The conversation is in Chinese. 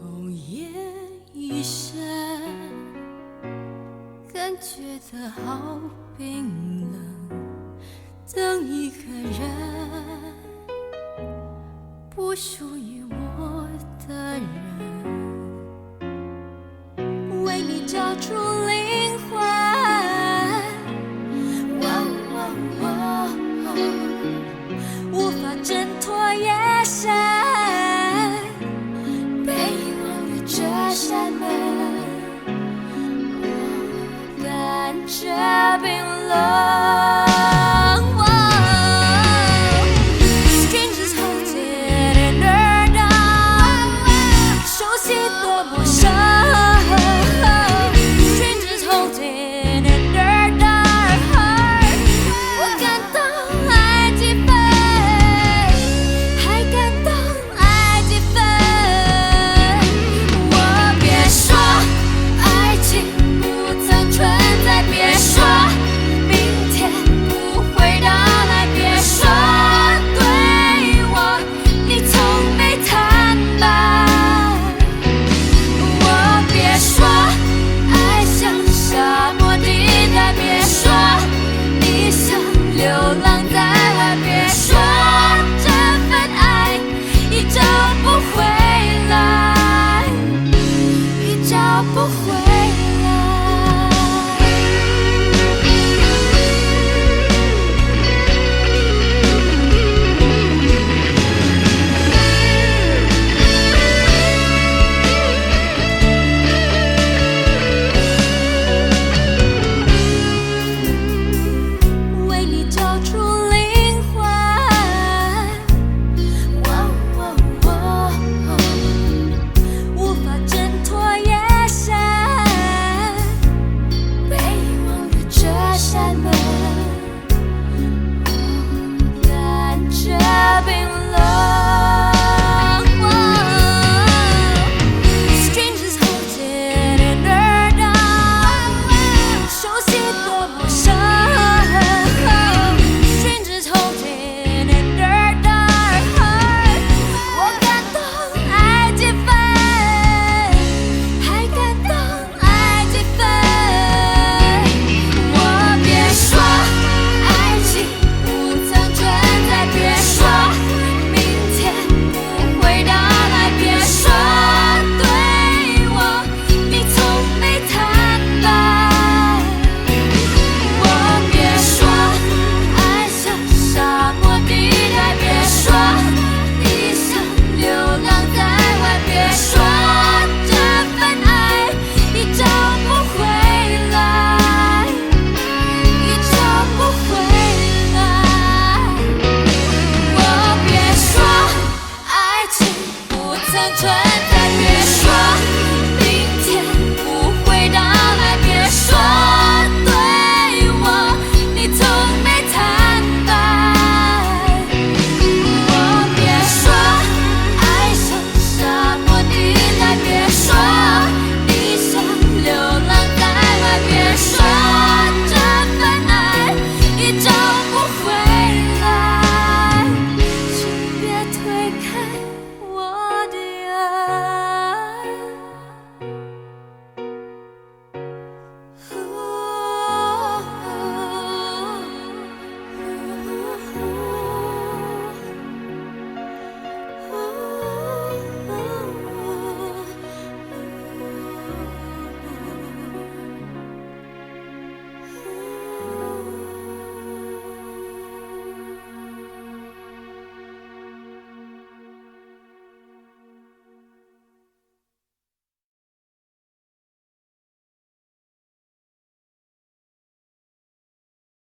哦，夜已深，感觉得好冰冷，等一个人，不属于我的人，为你找出灵魂。无法挣脱夜深，被遗忘的这扇门，我感觉冰冷。Strangers holding in their dark， 熟悉多陌生。Strangers holding in their dark heart， 我感到爱几分，还感到爱几分。我别说爱情不曾存在，别说明天不会到来，别说对我你从没坦白。我别说爱像沙漠地带，别说你像流浪在外，别说这份爱已找不回来，已找不回来。为你找出灵魂，无法挣脱夜深，被遗忘的这扇门，我感觉冰冷。Strangers holding in their dark， 熟悉多陌生。Strangers holding in their dark heart， 我感动爱几分，还感动爱几分。我别说爱情不曾存在，别说明天不会到来，别说对我你从没坦白。我别说爱像沙漠地带，别说你像流浪在外，别说这份爱已找不回来，已找不回来。我别说爱情不曾存